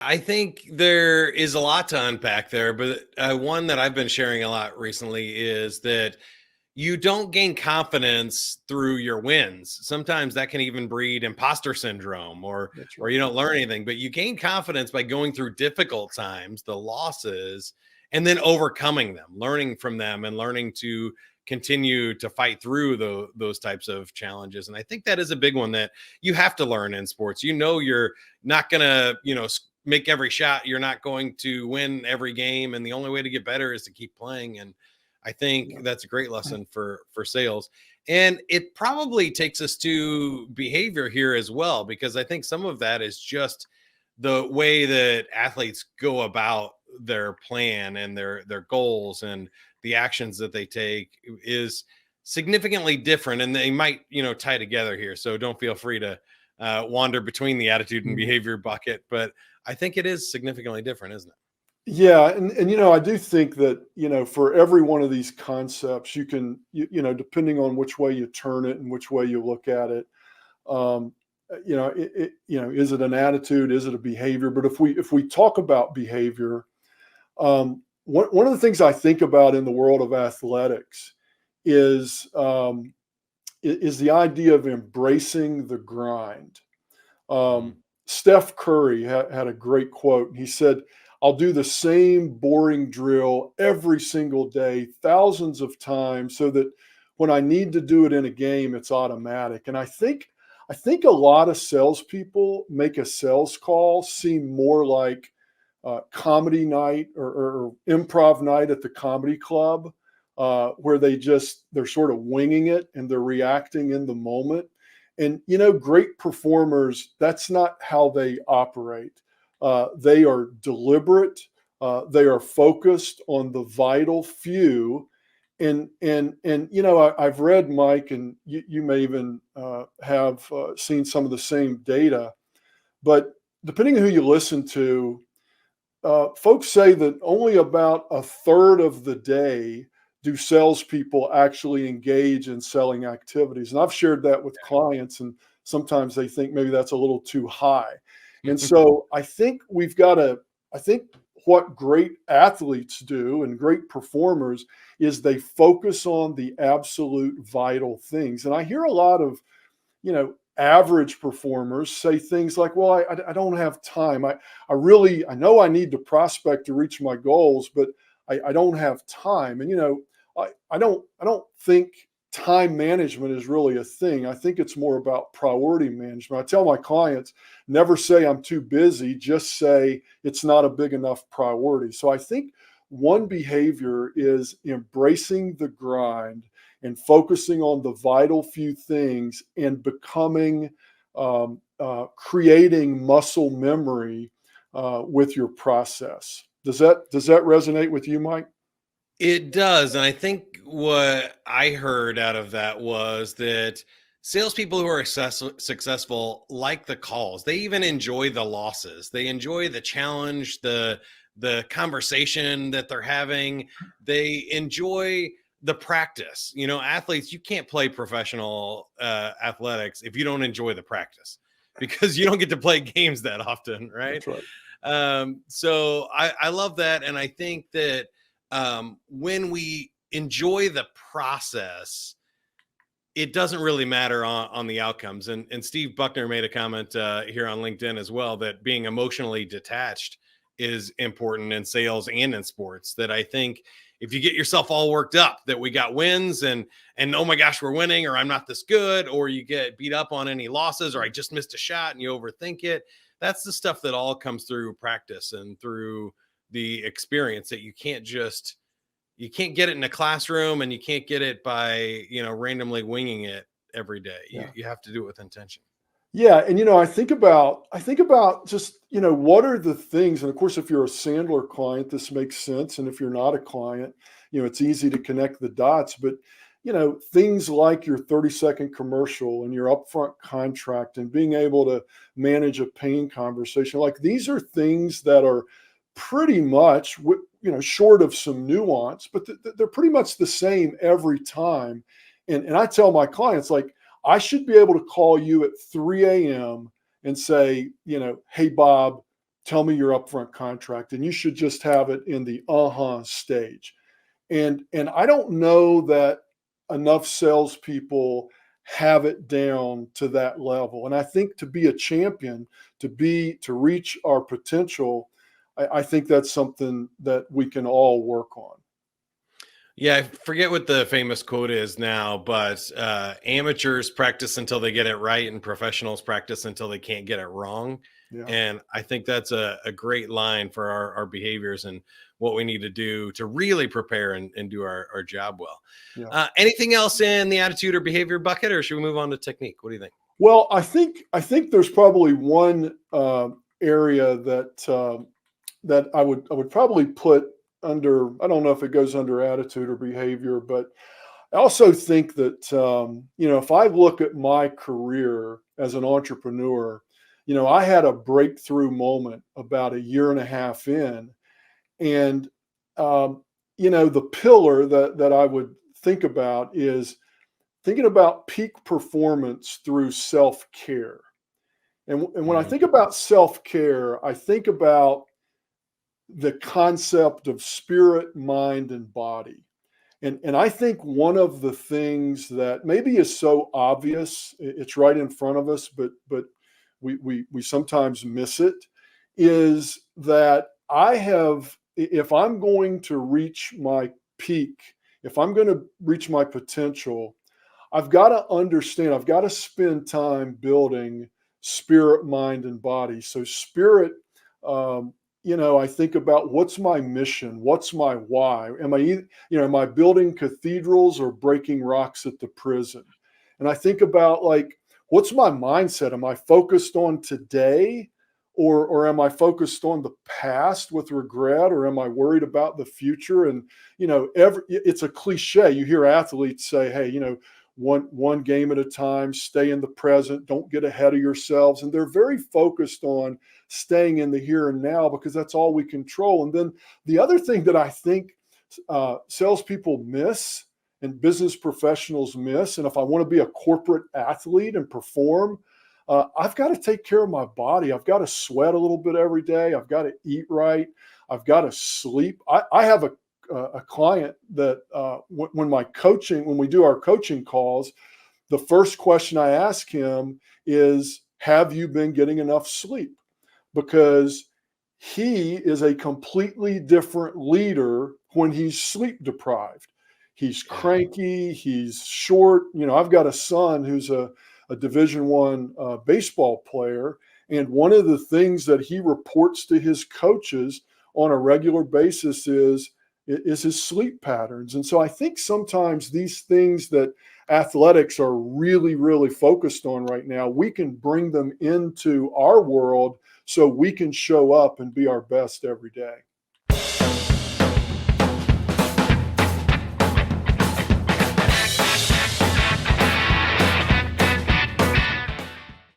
I think there is a lot to unpack there, but one that I've been sharing a lot recently is that you don't gain confidence through your wins. Sometimes that can even breed imposter syndrome, That's or right. you don't learn anything, but you gain confidence by going through difficult times, the losses, and then overcoming them, learning from them, and learning to continue to fight through those types of challenges. And I think that is a big one that you have to learn in sports. You're not going to, make every shot. You're not going to win every game. And the only way to get better is to keep playing. And I think Yeah. that's a great lesson for sales. And it probably takes us to behavior here as well, because I think some of that is just the way that athletes go about their plan and their goals, and the actions that they take is significantly different, and they might tie together here, so don't feel free to wander between the attitude and Mhm. behavior bucket, but I think it is significantly different, isn't it? Yeah, and I do think that, for every one of these concepts, you can, depending on which way you turn it and which way you look at it, um, is it an attitude? Is it a behavior? But if we talk about behavior, one of the things I think about in the world of athletics is is the idea of embracing the grind. Mm. Um, Steph Curry had a great quote. He said, "I'll do the same boring drill every single day, thousands of times, so that when I need to do it in a game, it's automatic." And I think a lot of salespeople make a sales call seem more like comedy night or improv night at the comedy club, where they're sort of winging it and they're reacting in the moment. And great performers, that's not how they operate. They are deliberate. They are focused on the vital few. And I've read, Mike, and you may even have seen some of the same data. But depending on who you listen to, folks say that only about a third of the day do salespeople actually engage in selling activities. And I've shared that with clients, and sometimes they think maybe that's a little too high. And so I think what great athletes do and great performers is they focus on the absolute vital things. And I hear a lot of average performers say things like, well, I don't have time. I know I need to prospect to reach my goals, but I don't have time. And I don't think time management is really a thing. I think it's more about priority management. I tell my clients, never say I'm too busy, just say it's not a big enough priority. So I think one behavior is embracing the grind and focusing on the vital few things and creating muscle memory with your process. Does that resonate with you, Mike? It does. And I think what I heard out of that was that salespeople who are successful like the calls. They even enjoy the losses. They enjoy the challenge, the conversation that they're having. They enjoy the practice. Athletes, you can't play professional athletics if you don't enjoy the practice, because you don't get to play games that often, right? That's right. So I love that. And I think that when we enjoy the process, it doesn't really matter on the outcomes. And Steve Buckner made a comment here on LinkedIn as well, that being emotionally detached is important in sales and in sports. That I think if you get yourself all worked up that we got wins, and oh my gosh, we're winning, or I'm not this good, or you get beat up on any losses, or I just missed a shot and you overthink it. That's the stuff that all comes through practice and through the experience, that you can't get it in a classroom, and you can't get it by randomly winging it every day. you, Yeah. you have to do it with intention. Yeah, and I think about just what are the things, and of course, if you're a Sandler client, this makes sense, and if you're not a client, it's easy to connect the dots. But things like your 30-second commercial and your upfront contract and being able to manage a pain conversation, like these are things that are pretty much short of some nuance, but they're pretty much the same every time. And I tell my clients, like, I should be able to call you at 3 a.m. and say, hey, Bob, tell me your upfront contract, and you should just have it in the stage. And I don't know that enough salespeople have it down to that level. And I think to be a champion, to reach our potential, I think that's something that we can all work on. Yeah, I forget what the famous quote is now, but amateurs practice until they get it right, and professionals practice until they can't get it wrong. Yeah. And I think that's a great line for our behaviors and what we need to do to really prepare and do our job well. Yeah. Anything else in the attitude or behavior bucket, or should we move on to technique? What do you think? Well, I think there's probably one area that I would probably put under. I don't know if it goes under attitude or behavior, but I also think that if I look at my career as an entrepreneur, I had a breakthrough moment about a year and a half in, and the pillar that I would think about is thinking about peak performance through self care. And when I Mhm. think about self care, I think about the concept of spirit, mind, and body. And I think one of the things that maybe is so obvious, it's right in front of us, but we sometimes miss it, is that if I'm going to reach my peak, if I'm going to reach my potential, I've got to understand, I've got to spend time building spirit, mind, and body. So, spirit, I think about what's my mission? What's my why? Am I building cathedrals or breaking rocks at the prison? And I think about, like, what's my mindset? Am I focused on today, or am I focused on the past with regret, or am I worried about the future? And, it's a cliche. You hear athletes say, hey, one game at a time, stay in the present, don't get ahead of yourselves. And they're very focused on staying in the here and now because that's all we control. And then the other thing that I think salespeople miss and business professionals miss, and if I want to be a corporate athlete and perform, I've got to take care of my body. I've got to sweat a little bit every day. I've got to eat right. I've got to sleep. I have a client that when we do our coaching calls, the first question I ask him is, have you been getting enough sleep? Because he is a completely different leader when he's sleep deprived. He's Yeah. cranky. He's short. I've got a son who's a Division I baseball player, and one of the things that he reports to his coaches on a regular basis is his sleep patterns. And so I think sometimes these things that athletics are really, really focused on right now, we can bring them into our world so we can show up and be our best every day.